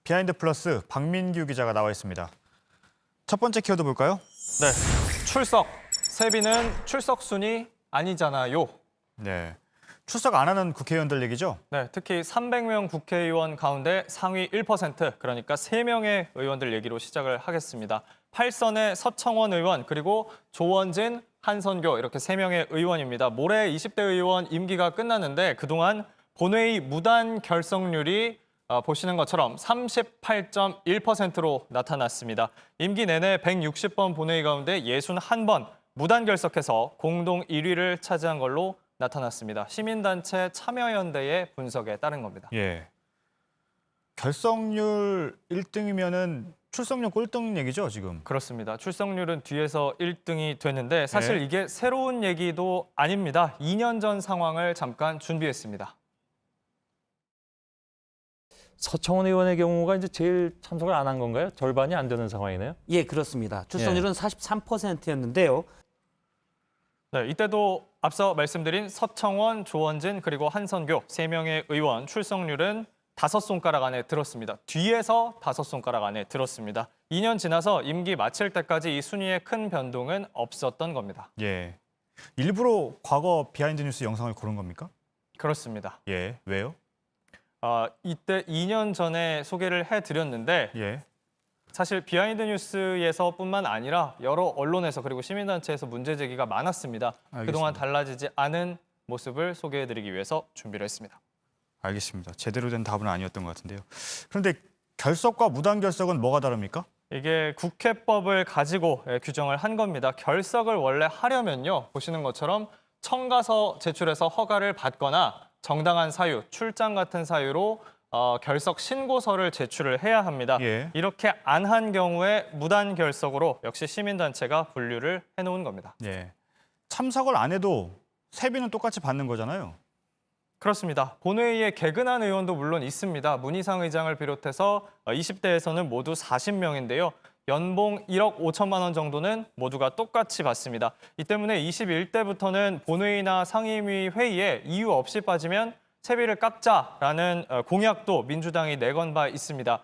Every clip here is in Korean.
비하인드 플러스 박민규 기자가 나와 있습니다. 첫 번째 키워드 볼까요? 네, 출석. 세비는 출석 순위 아니잖아요. 네, 출석 안 하는 국회의원들 얘기죠? 네, 특히 300명 국회의원 가운데 상위 1%, 그러니까 3명의 의원들 얘기로 시작을 하겠습니다. 8선의 서청원 의원, 그리고 조원진, 한선교 이렇게 3명의 의원입니다. 모레 20대 의원 임기가 끝나는데 그동안 본회의 무단 결석률이 보시는 것처럼 38.1%로 나타났습니다. 임기 내내 160번 본회의 가운데 61번 무단 결석해서 공동 1위를 차지한 걸로 나타났습니다. 시민단체 참여연대의 분석에 따른 겁니다. 예. 결석률 1등이면은 출석률 꼴등 얘기죠, 지금? 그렇습니다. 출석률은 뒤에서 1등이 됐는데 사실 네. 이게 새로운 얘기도 아닙니다. 2년 전 상황을 잠깐 준비했습니다. 서청원 의원의 경우가 이제 제일 참석을 안 한 건가요? 절반이 안 되는 상황이네요. 예, 그렇습니다. 출석률은 43%였는데요. 네, 이때도 앞서 말씀드린 서청원, 조원진 그리고 한선교 3명의 의원 출석률은 5손가락 안에 들었습니다. 뒤에서 5손가락 안에 들었습니다. 2년 지나서 임기 마칠 때까지 이 순위에 큰 변동은 없었던 겁니다. 예. 일부러 과거 비하인드 뉴스 영상을 고른 겁니까? 그렇습니다. 예. 왜요? 이때 2년 전에 소개를 해드렸는데 예. 사실 비하인드 뉴스에서뿐만 아니라 여러 언론에서 그리고 시민단체에서 문제 제기가 많았습니다. 알겠습니다. 그동안 달라지지 않은 모습을 소개해드리기 위해서 준비를 했습니다. 알겠습니다. 제대로 된 답은 아니었던 것 같은데요. 그런데 결석과 무단 결석은 뭐가 다릅니까? 이게 국회법을 가지고 규정을 한 겁니다. 결석을 원래 하려면요. 보시는 것처럼 청가서 제출해서 허가를 받거나 정당한 사유, 출장 같은 사유로 결석 신고서를 제출을 해야 합니다. 예. 이렇게 안 한 경우에 무단 결석으로 역시 시민단체가 분류를 해놓은 겁니다. 예. 참석을 안 해도 세비는 똑같이 받는 거잖아요. 그렇습니다. 본회의에 개근한 의원도 물론 있습니다. 문희상 의장을 비롯해서 20대에서는 모두 40명인데요. 연봉 1억 5천만 원 정도는 모두가 똑같이 받습니다. 이 때문에 21대부터는 본회의나 상임위 회의에 이유 없이 빠지면 세비를 깎자라는 공약도 민주당이 내건 바 있습니다.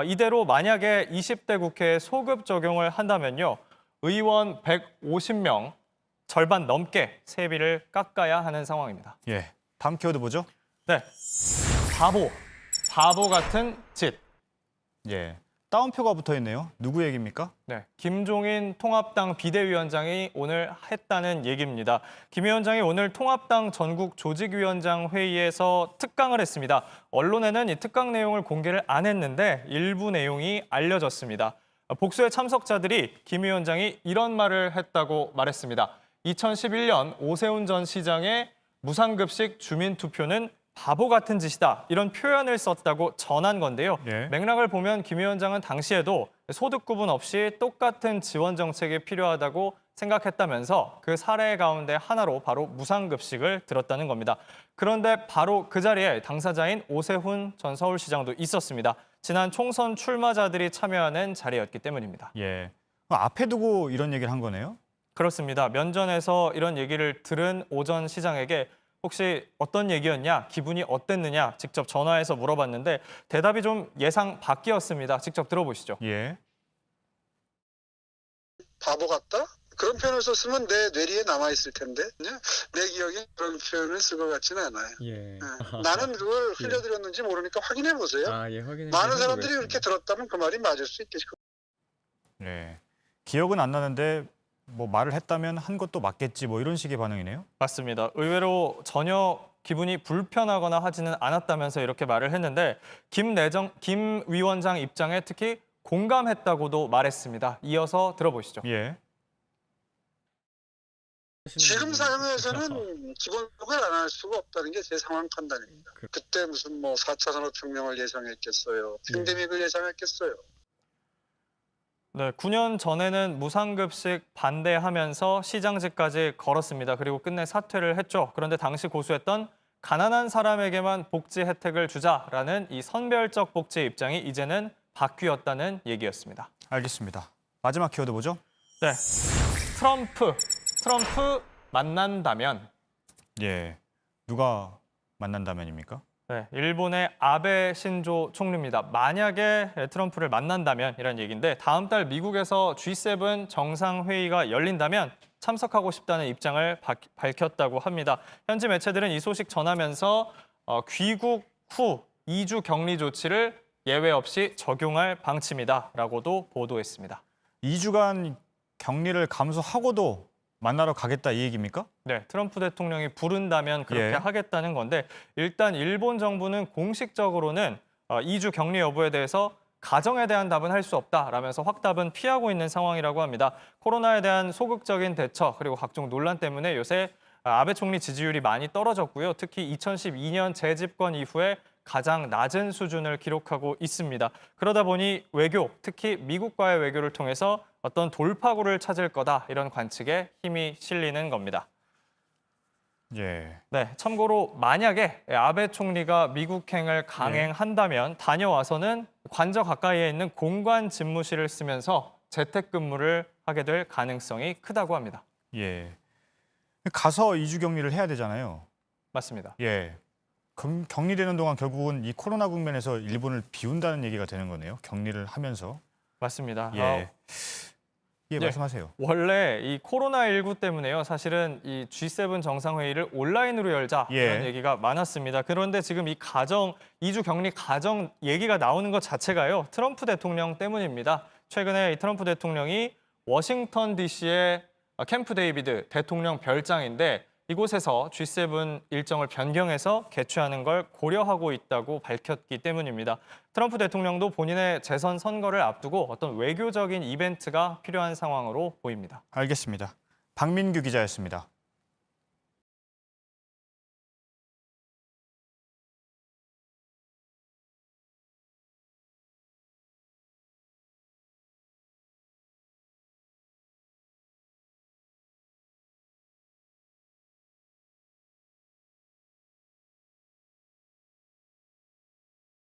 이대로 만약에 20대 국회에 소급 적용을 한다면요. 의원 150명, 절반 넘게 세비를 깎아야 하는 상황입니다. 예. 다음 키워드 보죠. 네, 바보 같은 짓. 예. 따옴표가 붙어 있네요. 누구 얘기입니까? 네, 김종인 통합당 비대위원장이 오늘 했다는 얘기입니다. 김 위원장이 오늘 통합당 전국 조직위원장 회의에서 특강을 했습니다. 언론에는 이 특강 내용을 공개를 안 했는데 일부 내용이 알려졌습니다. 복수의 참석자들이 김 위원장이 이런 말을 했다고 말했습니다. 2011년 오세훈 전 시장의 무상급식 주민투표는 바보 같은 짓이다. 이런 표현을 썼다고 전한 건데요. 예. 맥락을 보면 김 위원장은 당시에도 소득 구분 없이 똑같은 지원 정책이 필요하다고 생각했다면서 그 사례 가운데 하나로 바로 무상급식을 들었다는 겁니다. 그런데 바로 그 자리에 당사자인 오세훈 전 서울시장도 있었습니다. 지난 총선 출마자들이 참여하는 자리였기 때문입니다. 예. 앞에 두고 이런 얘기를 한 거네요. 그렇습니다. 면전에서 이런 얘기를 들은 오 전 시장에게 혹시 어떤 얘기였냐, 기분이 어땠느냐 직접 전화해서 물어봤는데 대답이 좀 예상 밖이었습니다. 직접 들어보시죠. 예. 바보 같다? 그런 표현을 썼으면 내 뇌리에 남아있을 텐데 내 기억에 그런 표현을 쓸 것 같지는 않아요. 예. 나는 그걸 흘려드렸는지 모르니까 확인해 보세요. 예, 확인해 많은 주셔서 사람들이 그렇습니다. 그렇게 들었다면 그 말이 맞을 수 있겠죠. 예. 기억은 안 나는데 뭐 말을 했다면 한 것도 맞겠지 뭐 이런 식의 반응이네요. 맞습니다. 의외로 전혀 기분이 불편하거나 하지는 않았다면서 이렇게 말을 했는데 김 위원장 입장에 특히 공감했다고도 말했습니다. 이어서 들어보시죠. 예. 지금 상황에서는 기본적으로 안 할 수가 없다는 게 제 상황 판단입니다. 그때 무슨 뭐 4차 산업혁명을 예상했겠어요. 팬데믹을 예상했겠어요. 네, 9년 전에는 무상급식 반대하면서 시장직까지 걸었습니다. 그리고 끝내 사퇴를 했죠. 그런데 당시 고수했던 가난한 사람에게만 복지 혜택을 주자라는 이 선별적 복지 입장이 이제는 바뀌었다는 얘기였습니다. 알겠습니다. 마지막 키워드 보죠. 네, 트럼프 만난다면. 예. 누가 만난다면입니까? 네, 일본의 아베 신조 총리입니다. 만약에 트럼프를 만난다면 이런 얘기인데 다음 달 미국에서 G7 정상회의가 열린다면 참석하고 싶다는 입장을 밝혔다고 합니다. 현지 매체들은 이 소식 전하면서 귀국 후 2주 격리 조치를 예외 없이 적용할 방침이다라고도 보도했습니다. 2주간 격리를 감수하고도 만나러 가겠다 이 얘기입니까? 네, 트럼프 대통령이 부른다면 그렇게 예. 하겠다는 건데 일단 일본 정부는 공식적으로는 2주 격리 여부에 대해서 가정에 대한 답은 할 수 없다라면서 확답은 피하고 있는 상황이라고 합니다. 코로나에 대한 소극적인 대처 그리고 각종 논란 때문에 요새 아베 총리 지지율이 많이 떨어졌고요. 특히 2012년 재집권 이후에 가장 낮은 수준을 기록하고 있습니다. 그러다 보니 외교, 특히 미국과의 외교를 통해서 어떤 돌파구를 찾을 거다 이런 관측에 힘이 실리는 겁니다. 예. 네, 참고로 만약에 아베 총리가 미국행을 강행한다면 다녀와서는 관저 가까이에 있는 공관 집무실을 쓰면서 재택근무를 하게 될 가능성이 크다고 합니다. 예. 가서 2주 격리를 해야 되잖아요. 맞습니다. 예. 격리되는 동안 결국은 이 코로나 국면에서 일본을 비운다는 얘기가 되는 거네요. 격리를 하면서. 맞습니다. 예. 예, 말씀하세요. 원래 이 코로나19 때문에요. 사실은 이 G7 정상회의를 온라인으로 열자 예. 이런 얘기가 많았습니다. 그런데 지금 이 2주 격리 가정 얘기가 나오는 것 자체가요. 트럼프 대통령 때문입니다. 최근에 이 트럼프 대통령이 워싱턴 DC의 캠프 데이비드 대통령 별장인데 이곳에서 G7 일정을 변경해서 개최하는 걸 고려하고 있다고 밝혔기 때문입니다. 트럼프 대통령도 본인의 재선 선거를 앞두고 어떤 외교적인 이벤트가 필요한 상황으로 보입니다. 알겠습니다. 박민규 기자였습니다.